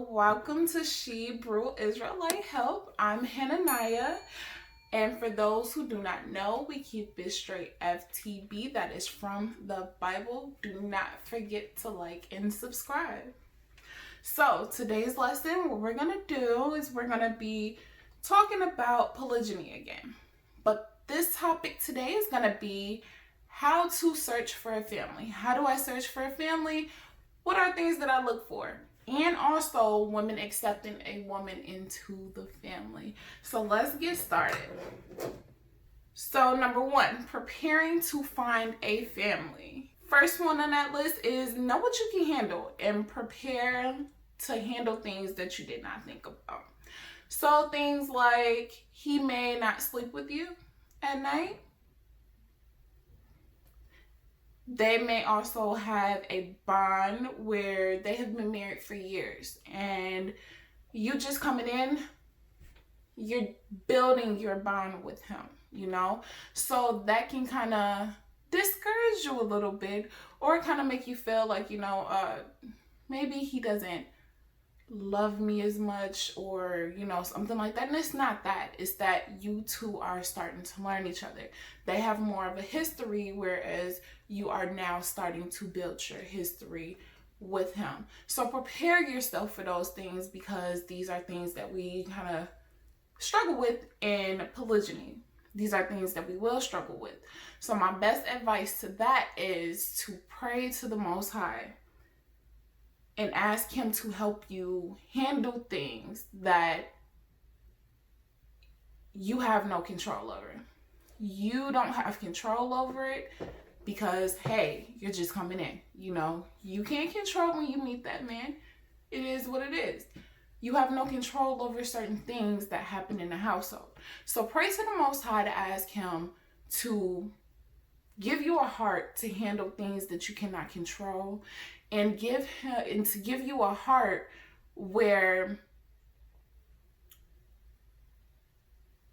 welcome to Shebrew Israelite Help. I'm Hananiah, and for those who do not know, we keep it straight FTB. That is from the Bible. Do not forget to like and subscribe. So today's lesson, what we're gonna do is we're gonna be talking about polygyny again. But this topic today is gonna be how to search for a family. How do I search for a family? What are things that I look for? And also women accepting a woman into the family. So let's get started. So number one, preparing to find a family. First one on that list is know what you can handle and prepare to handle things that you did not think about. So things like he may not sleep with you at night. They may also have a bond where they have been married for years and you just coming in, you're building your bond with him, you know? So that can kind of discourage you a little bit or kind of make you feel like, maybe he doesn't love me as much or something like that. And it's not that. It's that you two are starting to learn each other. They have more of a history, whereas you are now starting to build your history with him. So prepare yourself for those things, because these are things that we kind of struggle with in polygyny. These are things that we will struggle with. So my best advice to that is to pray to the Most High and ask him to help you handle things that you have no control over. You don't have control over it because, hey, you're just coming in. You can't control when you meet that man. It is what it is. You have no control over certain things that happen in the household. So pray to the Most High to ask him to give you a heart to handle things that you cannot control, and to give you a heart where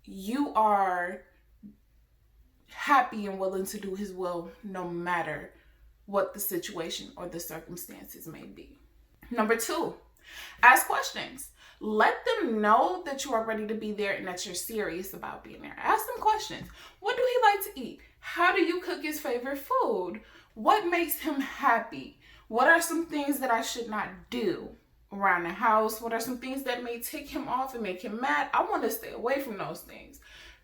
you are happy and willing to do his will no matter what the situation or the circumstances may be. Number two, ask questions. Let them know that you are ready to be there and that you're serious about being there. Ask them questions. What do he like to eat? How do you cook his favorite food? What makes him happy? What are some things that I should not do around the house? What are some things that may tick him off and make him mad? I want to stay away from those things.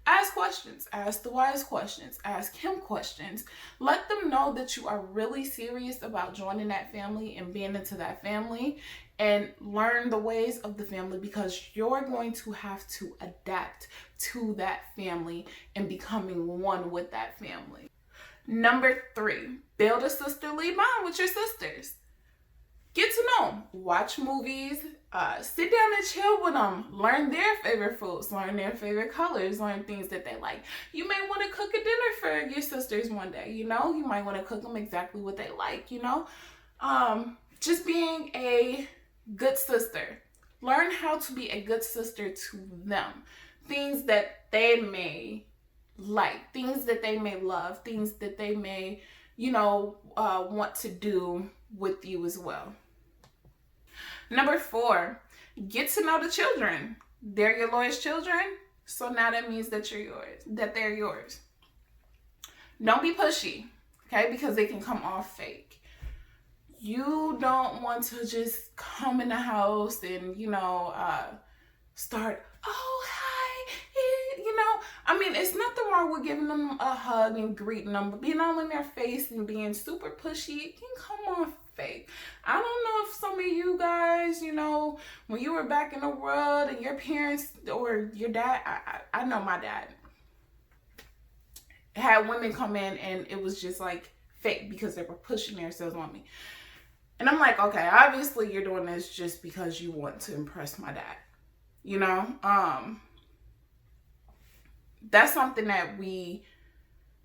Ask questions. Ask the wise questions. Ask him questions. Let them know that you are really serious about joining that family and being into that family, and learn the ways of the family, because you're going to have to adapt to that family and becoming one with that family. Number three, build a sisterly bond with your sisters. Get to know them. Watch movies. Sit down and chill with them. Learn their favorite foods. Learn their favorite colors. Learn things that they like. You may want to cook a dinner for your sisters one day. You might want to cook them exactly what they like. Just being a good sister. Learn how to be a good sister to them. Things that they may like, things that they may love, things that they may, want to do with you as well. Number four, get to know the children. They're your lawyer's children, so now that means that they're yours. Don't be pushy, okay? Because they can come off fake. You don't want to just come in the house and, start, oh, hi, it's nothing wrong with giving them a hug and greeting them, but being all in their face and being super pushy, it can come off fake. I don't know if some of you guys, when you were back in the world and your parents or your dad, I know my dad had women come in and it was just like fake because they were pushing themselves on me. And I'm like, okay, obviously you're doing this just because you want to impress my dad. That's something that we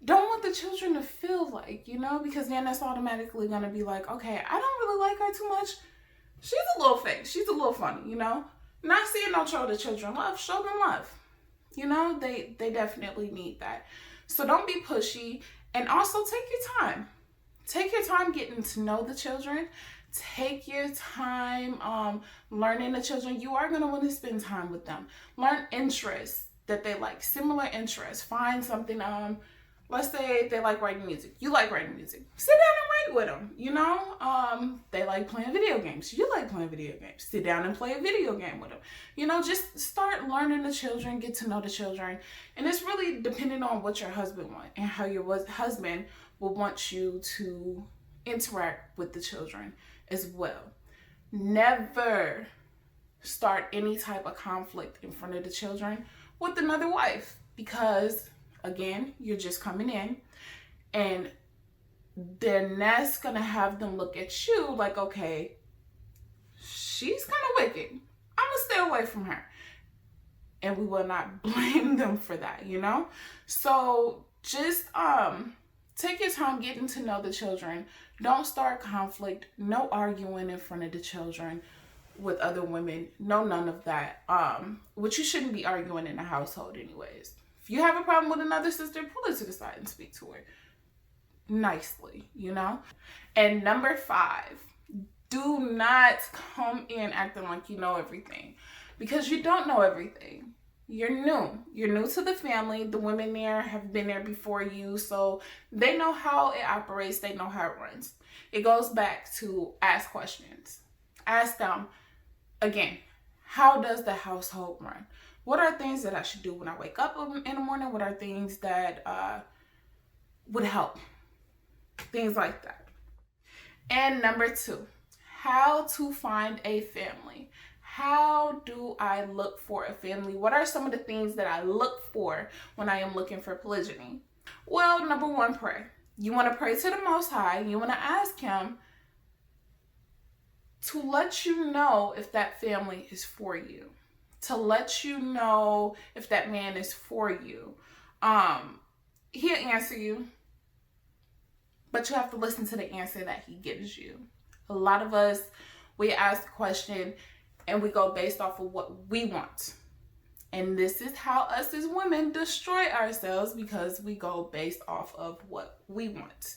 don't want the children to feel like, because then that's automatically going to be like, okay, I don't really like her too much. She's a little fake. She's a little funny, Not saying don't show the children love. Show them love. They definitely need that. So don't be pushy, and also take your time. Take your time getting to know the children. Take your time learning the children. You are going to want to spend time with them. Learn interests that they like, similar interests. Find something, let's say they like writing music. You like writing music. Sit down and write with them, you know? They like playing video games. You like playing video games. Sit down and play a video game with them. You know, just start learning the children, get to know the children. And it's really depending on what your husband wants and how your husband will want you to interact with the children as well. Never start any type of conflict in front of the children with another wife, because again, you're just coming in, and then that's gonna have them look at you like, okay, she's kind of wicked, I'm gonna stay away from her. And we will not blame them for that, you know? So just take your time getting to know the children. Don't start conflict. No arguing in front of the children with other women. No, none of that. Which you shouldn't be arguing in a household anyways. If you have a problem with another sister, pull her to the side and speak to her nicely, you know? And number 5, do not come in acting like you know everything, because you don't know everything. You're new to the family. The women there have been there before you, so they know how it operates. They know how it runs. It goes back to ask questions. Ask them, again, how does the household run? What are things that I should do when I wake up in the morning? What are things that would help? Things like that. And number 2, how to find a family. How do I look for a family? What are some of the things that I look for when I am looking for polygyny? Well, number 1, pray. You want to pray to the Most High. You want to ask Him to let you know if that family is for you, to let you know if that man is for you. He'll answer you, but you have to listen to the answer that He gives you. A lot of us, we ask the question and we go based off of what we want. And this is how us as women destroy ourselves, because we go based off of what we want.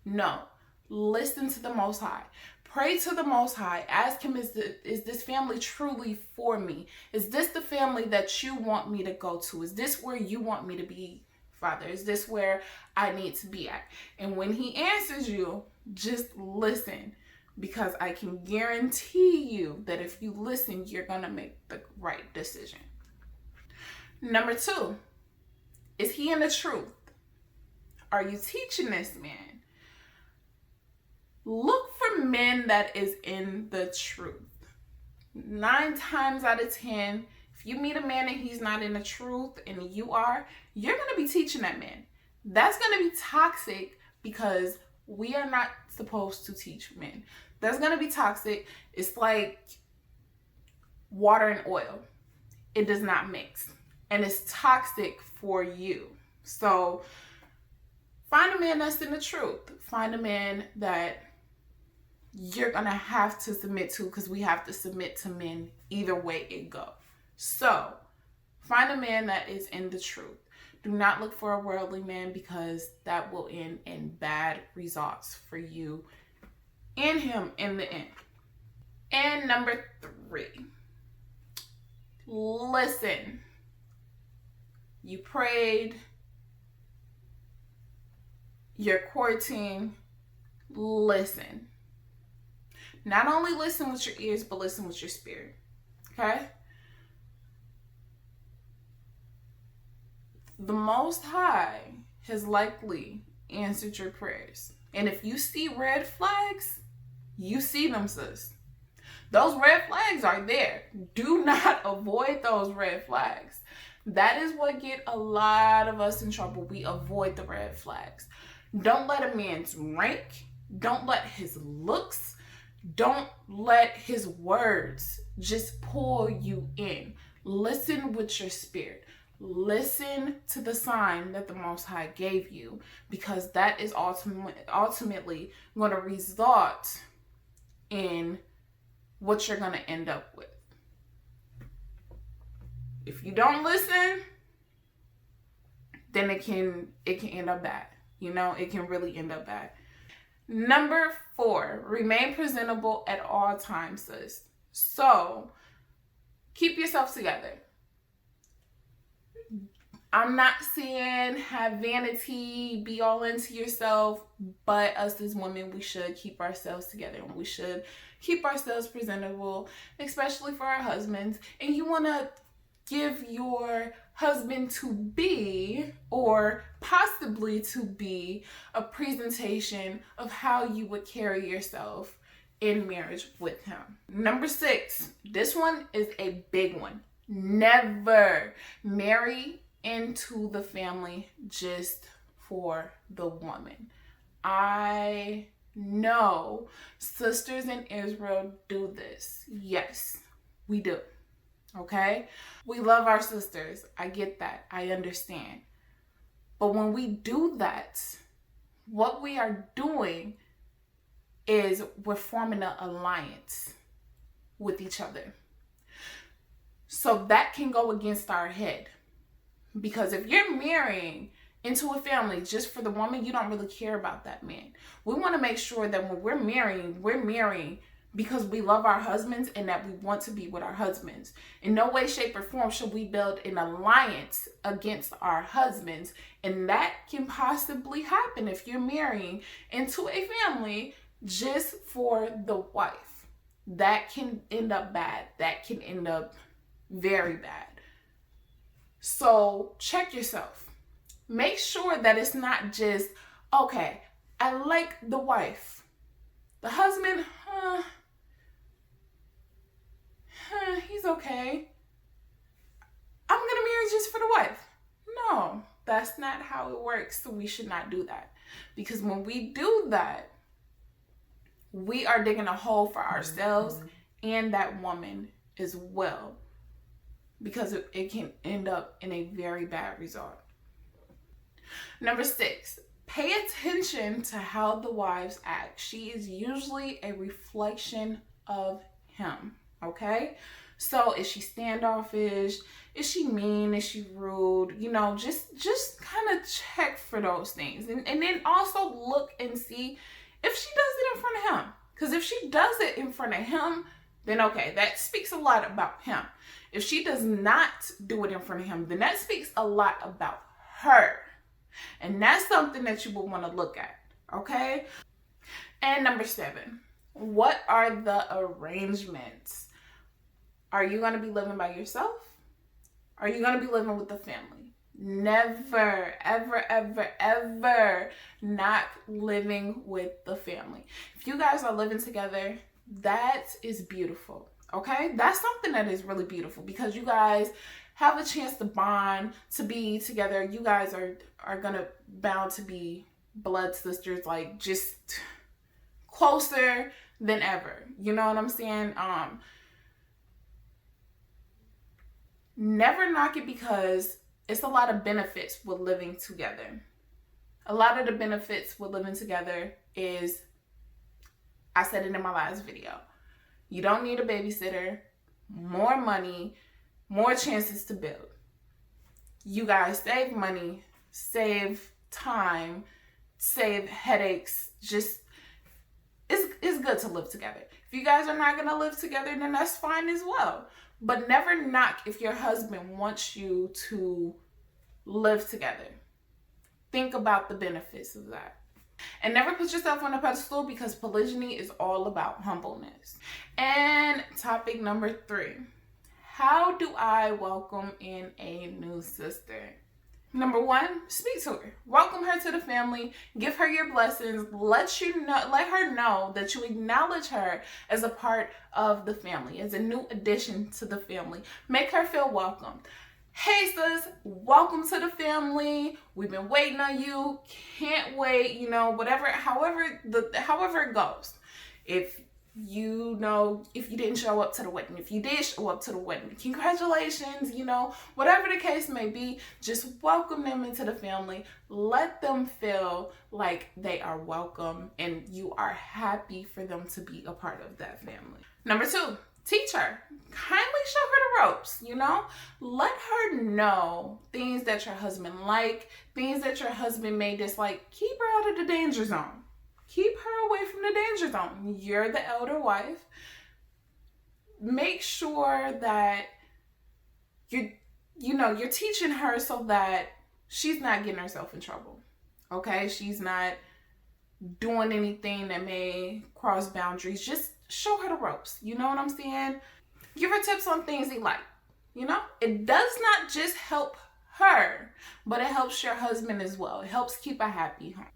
No, listen to the Most High. Pray to the Most High. Ask Him, is this family truly for me? Is this the family that you want me to go to? Is this where you want me to be, Father? Is this where I need to be at? And when He answers you, just listen. Because I can guarantee you that if you listen, you're going to make the right decision. Number 2, is he in the truth? Are you teaching this man? Look for men that is in the truth. 9 times out of 10, if you meet a man and he's not in the truth and you are, you're going to be teaching that man. That's going to be toxic, because we are not supposed to teach men. That's going to be toxic. It's like water and oil. It does not mix. And it's toxic for you. So find a man that's in the truth. Find a man that you're going to have to submit to, because we have to submit to men either way it goes. So find a man that is in the truth. Do not look for a worldly man, because that will end in bad results for you and him in the end. And number 3, listen. You prayed, you're courting, listen. Not only listen with your ears, but listen with your spirit. Okay? The Most High has likely answered your prayers. And if you see red flags, you see them, sis. Those red flags are there. Do not avoid those red flags. That is what get a lot of us in trouble. We avoid the red flags. Don't let a man's rank, don't let his looks, don't let his words just pull you in. Listen with your spirit. Listen to the sign that the Most High gave you, because that is ultimately going to result in what you're going to end up with. If you don't listen, then it can end up bad. You know, it can really end up bad. Number 4, remain presentable at all times, sis. So keep yourself together. I'm not saying have vanity, be all into yourself, but us as women, we should keep ourselves together and we should keep ourselves presentable, especially for our husbands. And you want to give your husband to be, or possibly to be, a presentation of how you would carry yourself in marriage with him. Number 6, this one is a big one. Never marry into the family just for the woman. I know sisters in Israel do this. Yes, we do. Okay? We love our sisters. I get that. I understand. But when we do that, what we are doing is we're forming an alliance with each other. So that can go against our head. Because if you're marrying into a family just for the woman, you don't really care about that man. We want to make sure that when we're marrying because we love our husbands and that we want to be with our husbands. In no way, shape, or form should we build an alliance against our husbands. And that can possibly happen if you're marrying into a family just for the wife. That can end up bad. That can end up very bad. So check yourself. Make sure that it's not just, okay, I like the wife. The husband, he's okay. I'm going to marry just for the wife. No, that's not how it works. So we should not do that. Because when we do that, we are digging a hole for ourselves and that woman as well. Because it can end up in a very bad result. Number 6, pay attention to how the wives act. She is usually a reflection of him, okay? So is she standoffish? Is she mean? Is she rude? You know, just kind of check for those things. And then also look and see if she does it in front of him. Because if she does it in front of him, then okay, that speaks a lot about him. If she does not do it in front of him, then that speaks a lot about her. And that's something that you will want to look at, okay? And number 7, what are the arrangements? Are you going to be living by yourself? Are you going to be living with the family? Never, ever, ever, ever not living with the family. If you guys are living together, that is beautiful. Okay, that's something that is really beautiful because you guys have a chance to bond, to be together. You guys are gonna bound to be blood sisters, like just closer than ever. You know what I'm saying? Never knock it because it's a lot of benefits with living together. A lot of the benefits with living together is, I said it in my last video. You don't need a babysitter, more money, more chances to build. You guys save money, save time, save headaches. Just, it's good to live together. If you guys are not going to live together, then that's fine as well. But never knock if your husband wants you to live together. Think about the benefits of that. And never put yourself on a pedestal because polygyny is all about humbleness. And topic number 3. How do I welcome in a new sister? Number 1, speak to her. Welcome her to the family. Give her your blessings. Let her know that you acknowledge her as a part of the family, as a new addition to the family. Make her feel welcome. Hey sis, welcome to the family. We've been waiting on you. Can't wait, however it goes. If you didn't show up to the wedding, if you did show up to the wedding, congratulations, whatever the case may be, just welcome them into the family. Let them feel like they are welcome and you are happy for them to be a part of that family. Number 2, teach her. Kindly show her the ropes, Let her know things that your husband like, things that your husband may dislike. Keep her out of the danger zone. Keep her away from the danger zone. You're the elder wife. Make sure that you're teaching her so that she's not getting herself in trouble. Okay? She's not doing anything that may cross boundaries. Just show her the ropes. You know what I'm saying? Give her tips on things he like. It does not just help her, but it helps your husband as well. It helps keep a happy home.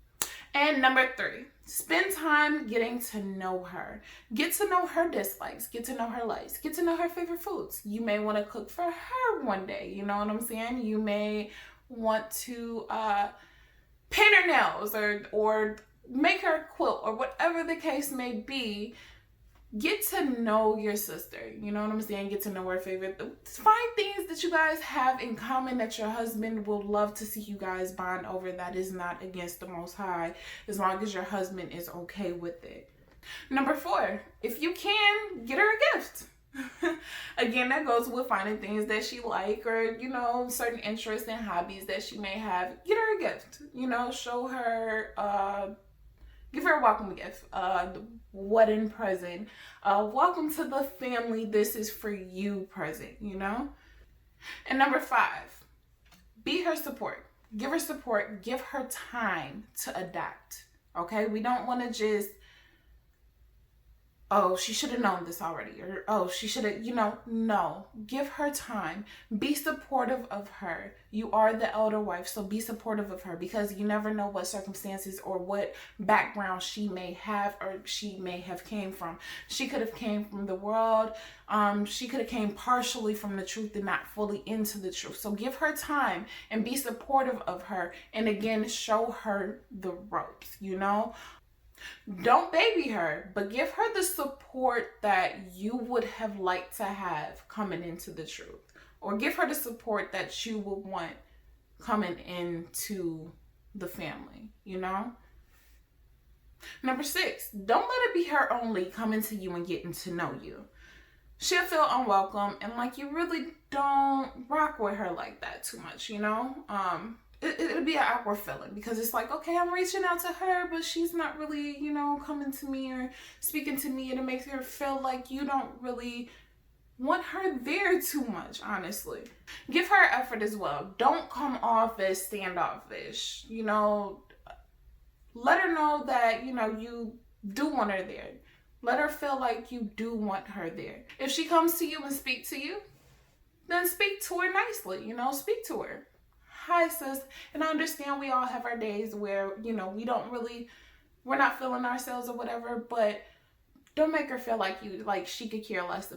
And number 3, spend time getting to know her. Get to know her dislikes. Get to know her likes. Get to know her favorite foods. You may want to cook for her one day. You know what I'm saying? You may want to paint her nails or make her a quilt or whatever the case may be. Get to know your sister. You know what I'm saying? Get to know her favorite. Find things that you guys have in common that your husband will love to see you guys bond over that is not against the Most High, as long as your husband is okay with it. Number 4, if you can, get her a gift. Again, that goes with finding things that she like or, certain interests and hobbies that she may have. Get her a gift. Show her, give her a welcome gift, the wedding present, welcome to the family, this is for you present, And number 5, be her support. Give her support. Give her time to adapt. Okay? We don't want to just, oh, she should have known this already, or oh, she should have, no. Give her time. Be supportive of her. You are the elder wife, so be supportive of her, because you never know what circumstances or what background she may have or she may have came from. She could have came from the world. She could have came partially from the truth and not fully into the truth. So give her time and be supportive of her. And again, show her the ropes, Don't baby her, but give her the support that you would have liked to have coming into the truth. Or give her the support that you would want coming into the family, Number 6, don't let it be her only coming to you and getting to know you. She'll feel unwelcome and like you really don't rock with her like that too much, It'll be an awkward feeling, because it's like, okay, I'm reaching out to her, but she's not really, coming to me or speaking to me, and it makes her feel like you don't really want her there too much, honestly. Give her effort as well. Don't come off as standoffish, Let her know that, you do want her there. Let her feel like you do want her there. If she comes to you and speak to you, then speak to her nicely, speak to her. Hi, sis. And I understand we all have our days where, we're not feeling ourselves or whatever, but don't make her feel like she could care less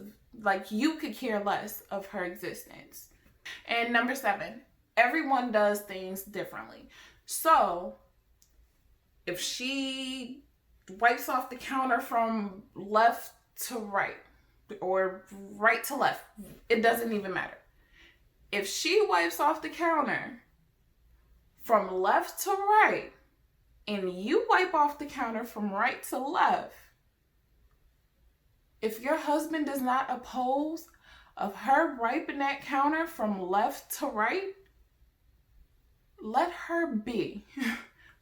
you could care less of her existence. And number 7, everyone does things differently. So if she wipes off the counter from left to right or right to left, it doesn't even matter. If she wipes off the counter from left to right and you wipe off the counter from right to left, if your husband does not oppose of her wiping that counter from left to right, let her be,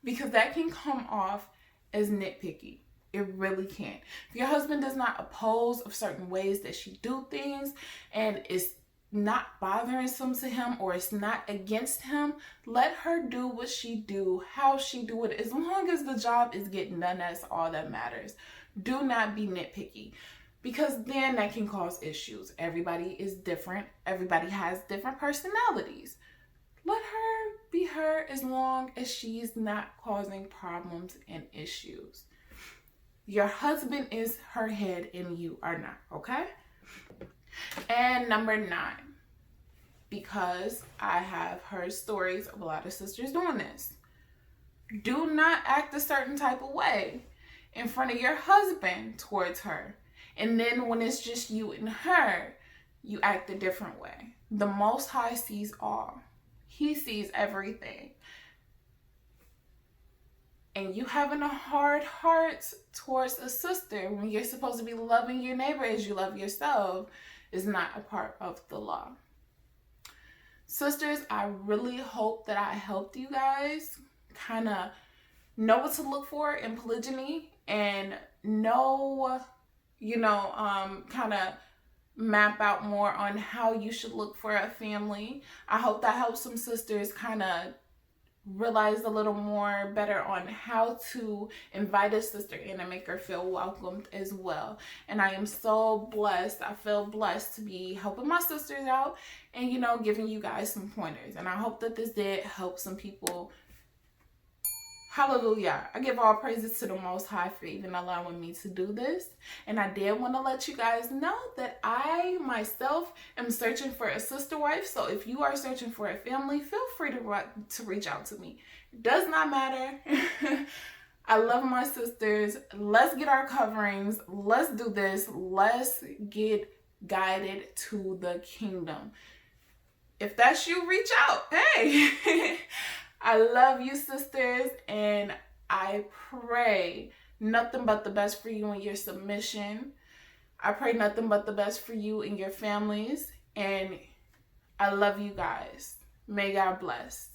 because that can come off as nitpicky. It really can. If your husband does not oppose of certain ways that she do things and is not bothersome to him or it's not against him, let her do what she do, how she do it. As long as the job is getting done, that's all that matters. Do not be nitpicky, because then that can cause issues. Everybody is different. Everybody has different personalities. Let her be her as long as she's not causing problems and issues. Your husband is her head and you are not, okay? And number 9, because I have heard stories of a lot of sisters doing this. Do not act a certain type of way in front of your husband towards her. And then when it's just you and her, you act a different way. The Most High sees all. He sees everything. And you having a hard heart towards a sister when you're supposed to be loving your neighbor as you love yourself is not a part of the law. Sisters, I really hope that I helped you guys kind of know what to look for in polygyny and know, kind of map out more on how you should look for a family. I hope that helps some sisters kind of realize a little more better on how to invite a sister in and make her feel welcomed as well. And I am so blessed. I feel blessed to be helping my sisters out and, giving you guys some pointers. And I hope that this did help some people. Hallelujah. I give all praises to the Most High for even allowing me to do this. And I did want to let you guys know that I myself am searching for a sister wife. So if you are searching for a family, feel free to reach out to me. It does not matter. I love my sisters. Let's get our coverings. Let's do this. Let's get guided to the kingdom. If that's you, reach out. Hey. I love you, sisters, and I pray nothing but the best for you in your submission. I pray nothing but the best for you and your families, and I love you guys. May God bless.